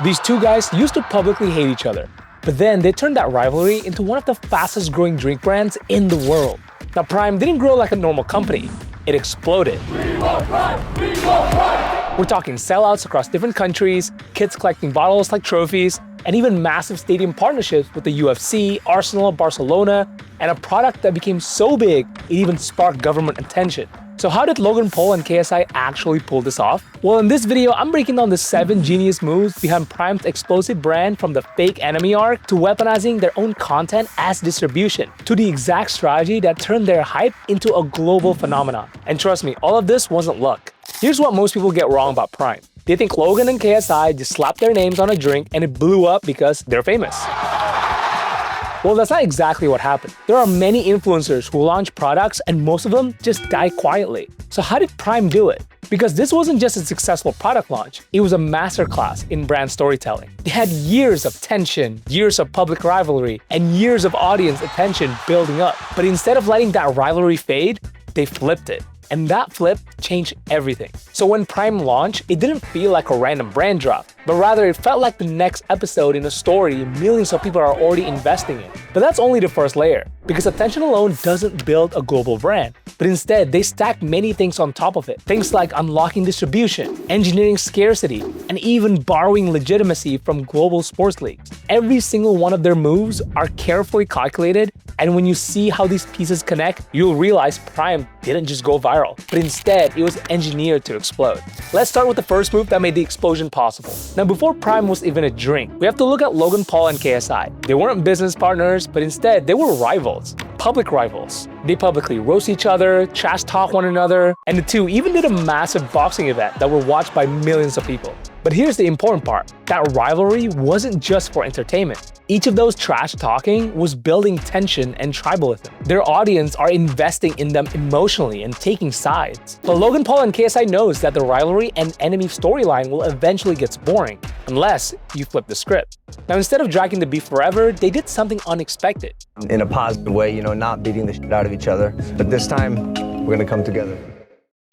These two guys used to publicly hate each other, but then they turned that rivalry into one of the fastest growing drink brands in the world. Now, Prime didn't grow like a normal company. It exploded. We want Prime! We want Prime! We're talking sellouts across different countries, kids collecting bottles like trophies, and even massive stadium partnerships with the UFC, Arsenal, Barcelona, and a product that became so big, it even sparked government attention. So how did Logan Paul and KSI actually pull this off? Well, in this video, I'm breaking down the 7 genius moves behind Prime's explosive brand, from the fake enemy arc to weaponizing their own content as distribution, to the exact strategy that turned their hype into a global phenomenon. And trust me, all of this wasn't luck. Here's what most people get wrong about Prime. They think Logan and KSI just slapped their names on a drink and it blew up because they're famous. Well, that's not exactly what happened. There are many influencers who launch products and most of them just die quietly. So how did Prime do it? Because this wasn't just a successful product launch, it was a masterclass in brand storytelling. They had years of tension, years of public rivalry, and years of audience attention building up. But instead of letting that rivalry fade, they flipped it. And that flip changed everything. So when Prime launched, it didn't feel like a random brand drop, but rather it felt like the next episode in a story millions of people are already investing in. But that's only the first layer, because attention alone doesn't build a global brand. But instead, they stack many things on top of it. Things like unlocking distribution, engineering scarcity, and even borrowing legitimacy from global sports leagues. Every single one of their moves are carefully calculated, and when you see how these pieces connect, you'll realize Prime didn't just go viral, but instead it was engineered to explode. Let's start with the first move that made the explosion possible. Now, before Prime was even a drink, we have to look at Logan Paul and KSI. They weren't business partners, but instead they were rivals. Public rivals. They publicly roast each other, trash talk one another, and the two even did a massive boxing event that were watched by millions of people. But here's the important part. That rivalry wasn't just for entertainment. Each of those trash talking was building tension and tribalism. Their audience are investing in them emotionally and taking sides. But Logan Paul and KSI knows that the rivalry and enemy storyline will eventually get boring, unless you flip the script. Now, instead of dragging the beef forever, they did something unexpected. In a positive way, not beating the shit out of each other. But this time, we're gonna come together.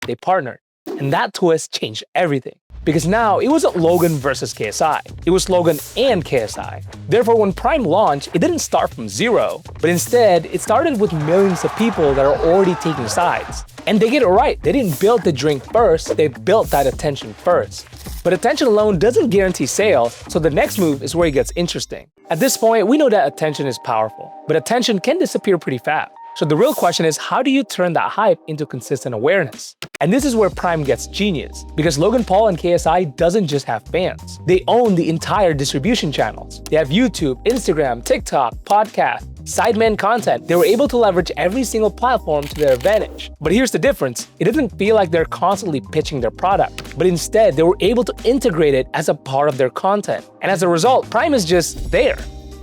They partnered, and that twist changed everything. Because now it wasn't Logan versus KSI, it was Logan and KSI. Therefore, when Prime launched, it didn't start from zero, but instead, it started with millions of people that are already taking sides. And they get it right, they didn't build the drink first, they built that attention first. But attention alone doesn't guarantee sales, so the next move is where it gets interesting. At this point, we know that attention is powerful, but attention can disappear pretty fast. So the real question is, how do you turn that hype into consistent awareness? And this is where Prime gets genius, because Logan Paul and KSI doesn't just have fans. They own the entire distribution channels. They have YouTube, Instagram, TikTok, podcast, sideman content. They were able to leverage every single platform to their advantage. But here's the difference. It doesn't feel like they're constantly pitching their product, but instead they were able to integrate it as a part of their content. And as a result, Prime is just there.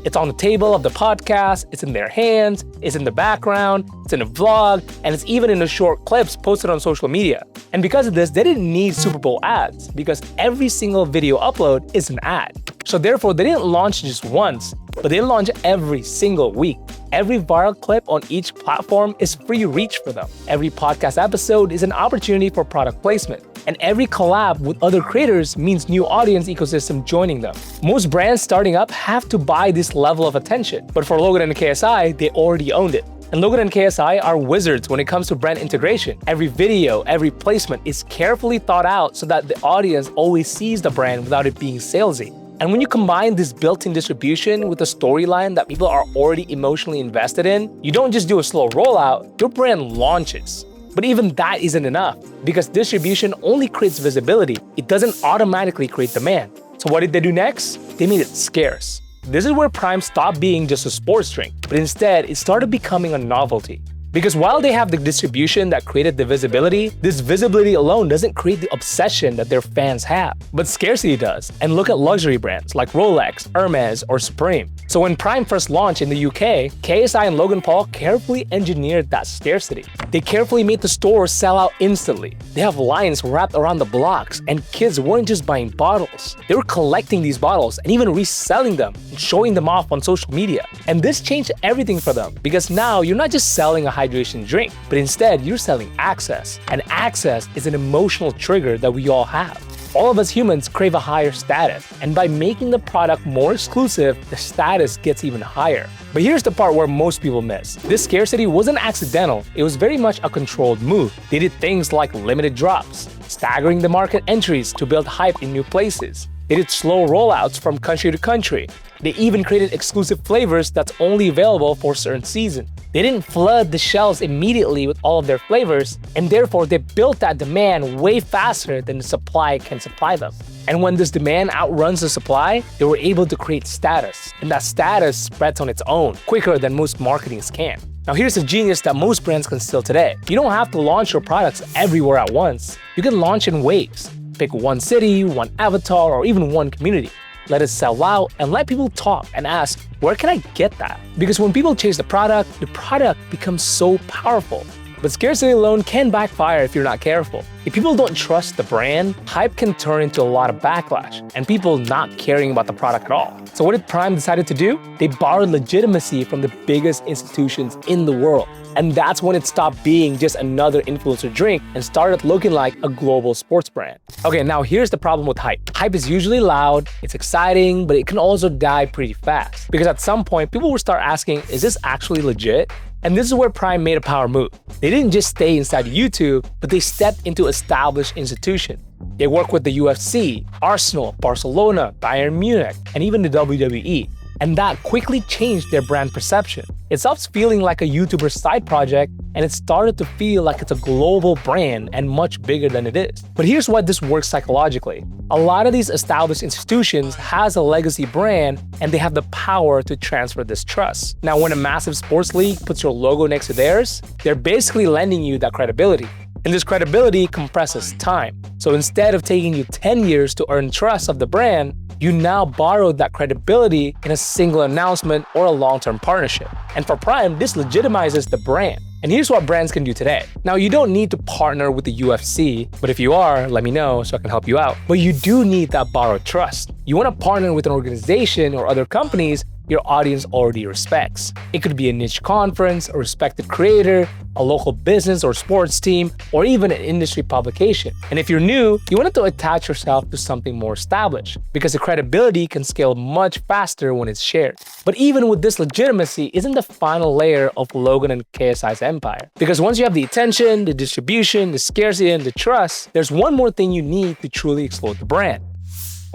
It's on the table of the podcast, it's in their hands, it's in the background, it's in a vlog, and it's even in the short clips posted on social media. And because of this, they didn't need Super Bowl ads, because every single video upload is an ad. So therefore, they didn't launch just once, but they launch every single week. Every viral clip on each platform is free reach for them. Every podcast episode is an opportunity for product placement. And every collab with other creators means new audience ecosystem joining them. Most brands starting up have to buy this level of attention, but for Logan and KSI, they already owned it. And Logan and KSI are wizards when it comes to brand integration. Every video, every placement is carefully thought out so that the audience always sees the brand without it being salesy. And when you combine this built-in distribution with a storyline that people are already emotionally invested in, you don't just do a slow rollout, your brand launches. But even that isn't enough, because distribution only creates visibility. It doesn't automatically create demand. So what did they do next? They made it scarce. This is where Prime stopped being just a sports drink, but instead it started becoming a novelty. Because while they have the distribution that created the visibility, this visibility alone doesn't create the obsession that their fans have. But scarcity does. And look at luxury brands like Rolex, Hermes, or Supreme. So when Prime first launched in the UK, KSI and Logan Paul carefully engineered that scarcity. They carefully made the stores sell out instantly. They have lines wrapped around the blocks, and kids weren't just buying bottles. They were collecting these bottles and even reselling them and showing them off on social media. And this changed everything for them, because now you're not just selling a hydration drink, but instead you're selling access. And access is an emotional trigger that we all have. All of us humans crave a higher status, and by making the product more exclusive, the status gets even higher. But here's the part where most people miss. This scarcity wasn't accidental, it was very much a controlled move. They did things like limited drops, staggering the market entries to build hype in new places. They did slow rollouts from country to country. They even created exclusive flavors that's only available for certain seasons. They didn't flood the shelves immediately with all of their flavors, and therefore they built that demand way faster than the supply can supply them. And when this demand outruns the supply, they were able to create status, and that status spreads on its own, quicker than most marketings can. Now here's a genius that most brands can steal today. You don't have to launch your products everywhere at once. You can launch in waves. Pick one city, one avatar, or even one community. Let it sell out and let people talk and ask, where can I get that? Because when people chase the product becomes so powerful. But scarcity alone can backfire if you're not careful. If people don't trust the brand, hype can turn into a lot of backlash and people not caring about the product at all. So what did Prime decide to do? They borrowed legitimacy from the biggest institutions in the world. And that's when it stopped being just another influencer drink and started looking like a global sports brand. Okay, now here's the problem with hype. Hype is usually loud, it's exciting, but it can also die pretty fast. Because at some point, people will start asking, is this actually legit? And this is where Prime made a power move. They didn't just stay inside YouTube, but they stepped into established institutions. They work with the UFC, Arsenal, Barcelona, Bayern Munich, and even the WWE. And that quickly changed their brand perception. It stops feeling like a YouTuber side project, and it started to feel like it's a global brand and much bigger than it is. But here's why this works psychologically. A lot of these established institutions has a legacy brand, and they have the power to transfer this trust. Now, when a massive sports league puts your logo next to theirs, they're basically lending you that credibility. And this credibility compresses time. So instead of taking you 10 years to earn trust of the brand, you now borrow that credibility in a single announcement or a long-term partnership. And for Prime, this legitimizes the brand. And here's what brands can do today. Now, you don't need to partner with the UFC, but if you are, let me know so I can help you out. But you do need that borrowed trust. You want to partner with an organization or other companies your audience already respects. It could be a niche conference, a respected creator, a local business or sports team, or even an industry publication. And if you're new, you want to attach yourself to something more established, because the credibility can scale much faster when it's shared. But even with this legitimacy isn't the final layer of Logan and KSI's empire. Because once you have the attention, the distribution, the scarcity, and the trust, there's one more thing you need to truly explode the brand: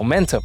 momentum.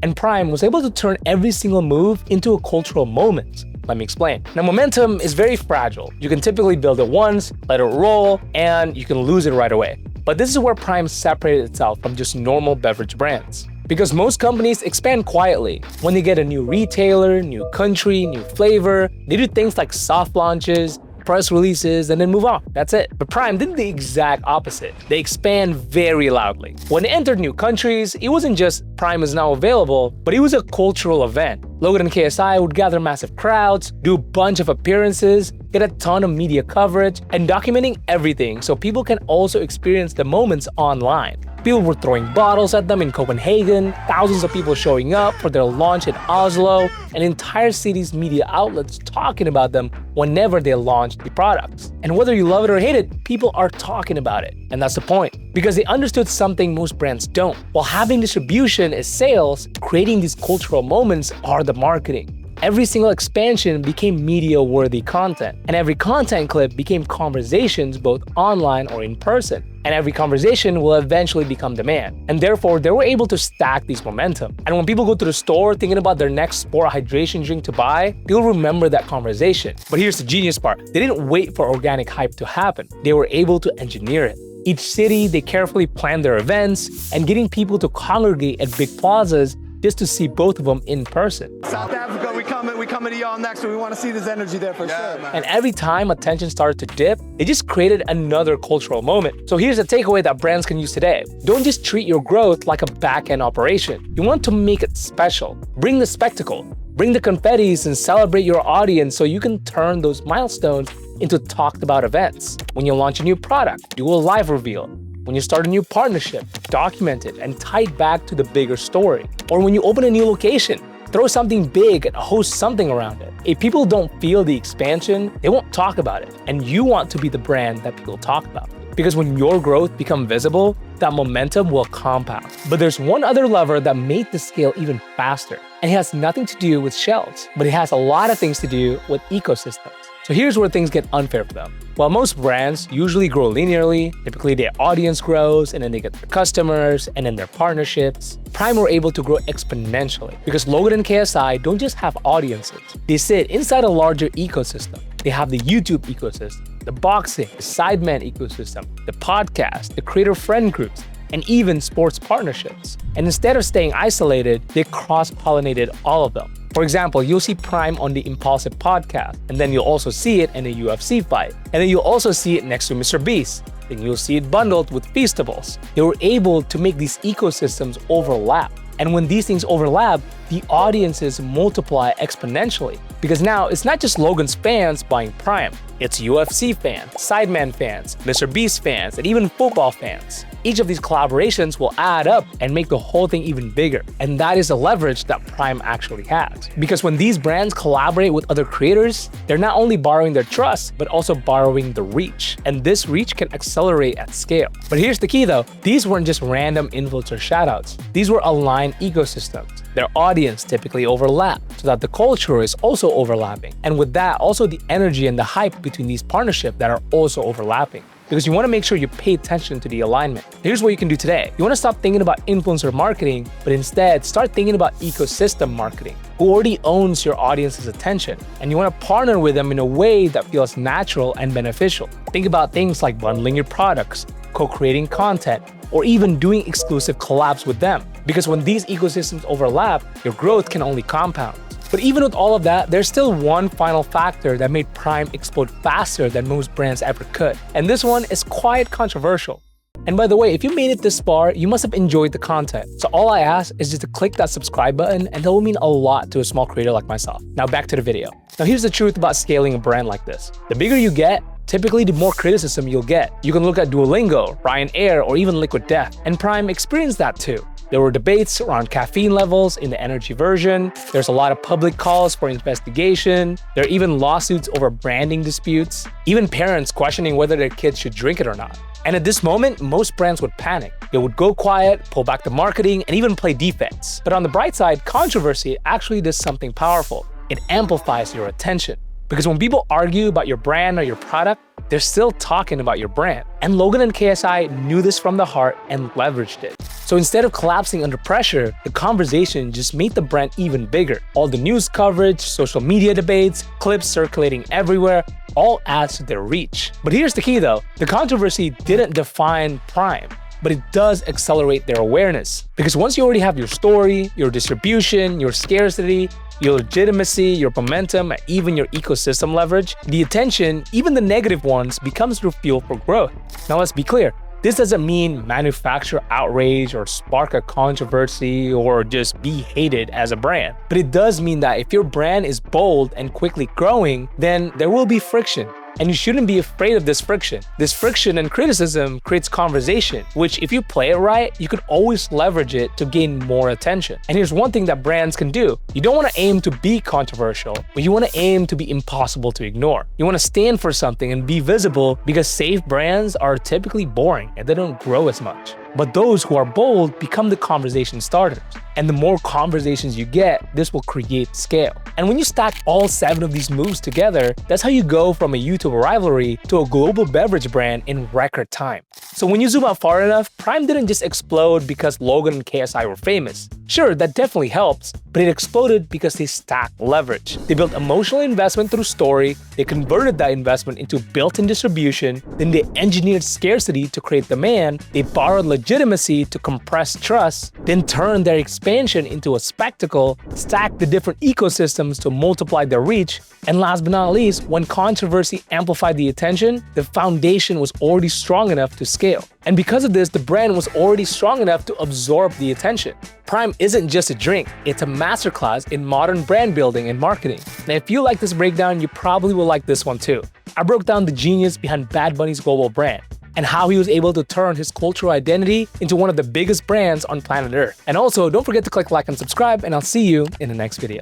And Prime was able to turn every single move into a cultural moment. Let me explain. Now, momentum is very fragile. You can typically build it once, let it roll, and you can lose it right away. But this is where Prime separated itself from just normal beverage brands. Because most companies expand quietly. When they get a new retailer, new country, new flavor, they do things like soft launches, press releases, and then move on. That's it. But Prime did the exact opposite. They expand very loudly. When they entered new countries, it wasn't just Prime is now available, but it was a cultural event. Logan and KSI would gather massive crowds, do a bunch of appearances, get a ton of media coverage, and documenting everything so people can also experience the moments online. People were throwing bottles at them in Copenhagen, thousands of people showing up for their launch in Oslo, and entire cities' media outlets talking about them whenever they launched the products. And whether you love it or hate it, people are talking about it. And that's the point. Because they understood something most brands don't. While having distribution is sales, creating these cultural moments are the marketing. Every single expansion became media-worthy content, and every content clip became conversations both online or in person. And every conversation will eventually become demand. And therefore, they were able to stack these momentum. And when people go to the store thinking about their next sport hydration drink to buy, they'll remember that conversation. But here's the genius part. They didn't wait for organic hype to happen. They were able to engineer it. Each city, they carefully planned their events and getting people to congregate at big plazas just to see both of them in person. South Africa, we coming to y'all next, so we want to see this energy there for sure, man. And every time attention started to dip, they just created another cultural moment. So here's a takeaway that brands can use today. Don't just treat your growth like a back-end operation. You want to make it special. Bring the spectacle. Bring the confettis and celebrate your audience so you can turn those milestones into talked about events. When you launch a new product, do a live reveal. When you start a new partnership, document it and tie it back to the bigger story. Or when you open a new location, throw something big and host something around it. If people don't feel the expansion, they won't talk about it. And you want to be the brand that people talk about. Because when your growth becomes visible, that momentum will compound. But there's one other lever that made the scale even faster, and it has nothing to do with shelves, but it has a lot of things to do with ecosystems. So here's where things get unfair for them. While most brands usually grow linearly, typically their audience grows, and then they get their customers, and then their partnerships, Prime were able to grow exponentially because Logan and KSI don't just have audiences. They sit inside a larger ecosystem. They have the YouTube ecosystem, the boxing, the Sideman ecosystem, the podcast, the creator friend groups, and even sports partnerships. And instead of staying isolated, they cross-pollinated all of them. For example, you'll see Prime on the Impulsive podcast, and then you'll also see it in a UFC fight. And then you'll also see it next to Mr. Beast. Then you'll see it bundled with Feastables. They were able to make these ecosystems overlap. And when these things overlap, the audiences multiply exponentially. Because now it's not just Logan's fans buying Prime. It's UFC fans, Sideman fans, Mr. Beast fans, and even football fans. Each of these collaborations will add up and make the whole thing even bigger. And that is the leverage that Prime actually has. Because when these brands collaborate with other creators, they're not only borrowing their trust, but also borrowing the reach. And this reach can accelerate at scale. But here's the key though, these weren't just random influencer shoutouts. These were aligned ecosystems. Their audience typically overlap, so that the culture is also overlapping. And with that, also the energy and the hype between these partnerships that are also overlapping. Because you want to make sure you pay attention to the alignment. Here's what you can do today. You want to stop thinking about influencer marketing, but instead start thinking about ecosystem marketing. Who already owns your audience's attention? And you want to partner with them in a way that feels natural and beneficial. Think about things like bundling your products, co-creating content, or even doing exclusive collabs with them. Because when these ecosystems overlap, your growth can only compound. But even with all of that, there's still one final factor that made Prime explode faster than most brands ever could. And this one is quite controversial. And by the way, if you made it this far, you must have enjoyed the content. So all I ask is just to click that subscribe button, and that will mean a lot to a small creator like myself. Now back to the video. Now here's the truth about scaling a brand like this. The bigger you get, typically the more criticism you'll get. You can look at Duolingo, Ryanair, or even Liquid Death, and Prime experienced that too. There were debates around caffeine levels in the energy version. There's a lot of public calls for investigation. There are even lawsuits over branding disputes. Even parents questioning whether their kids should drink it or not. And at this moment, most brands would panic. They would go quiet, pull back the marketing, and even play defense. But on the bright side, controversy actually does something powerful. It amplifies your attention. Because when people argue about your brand or your product, they're still talking about your brand. And Logan and KSI knew this from the heart and leveraged it. So instead of collapsing under pressure, the conversation just made the brand even bigger. All the news coverage, social media debates, clips circulating everywhere, all adds to their reach. But here's the key though, the controversy didn't define Prime, but it does accelerate their awareness. Because once you already have your story, your distribution, your scarcity, your legitimacy, your momentum, and even your ecosystem leverage, the attention, even the negative ones, becomes your fuel for growth. Now let's be clear, this doesn't mean manufacture outrage or spark a controversy or just be hated as a brand. But it does mean that if your brand is bold and quickly growing, then there will be friction. And you shouldn't be afraid of this friction. This friction and criticism creates conversation, which if you play it right, you could always leverage it to gain more attention. And here's one thing that brands can do. You don't want to aim to be controversial, but you want to aim to be impossible to ignore. You want to stand for something and be visible because safe brands are typically boring and they don't grow as much. But those who are bold become the conversation starters. And the more conversations you get, this will create scale. And when you stack all 7 of these moves together, that's how you go from a YouTube rivalry to a global beverage brand in record time. So when you zoom out far enough, Prime didn't just explode because Logan and KSI were famous. Sure, that definitely helps, but it exploded because they stacked leverage. They built emotional investment through story, they converted that investment into built-in distribution, then they engineered scarcity to create demand, they borrowed legitimacy to compress trust, then turned their expansion into a spectacle, stacked the different ecosystems to multiply their reach, and last but not least, when controversy amplified the attention, the foundation was already strong enough to scale. And because of this, the brand was already strong enough to absorb the attention. Prime isn't just a drink, it's a masterclass in modern brand building and marketing. Now, if you like this breakdown, you probably will like this one too. I broke down the genius behind Bad Bunny's global brand and how he was able to turn his cultural identity into one of the biggest brands on planet Earth. And also, don't forget to click like and subscribe, and I'll see you in the next video.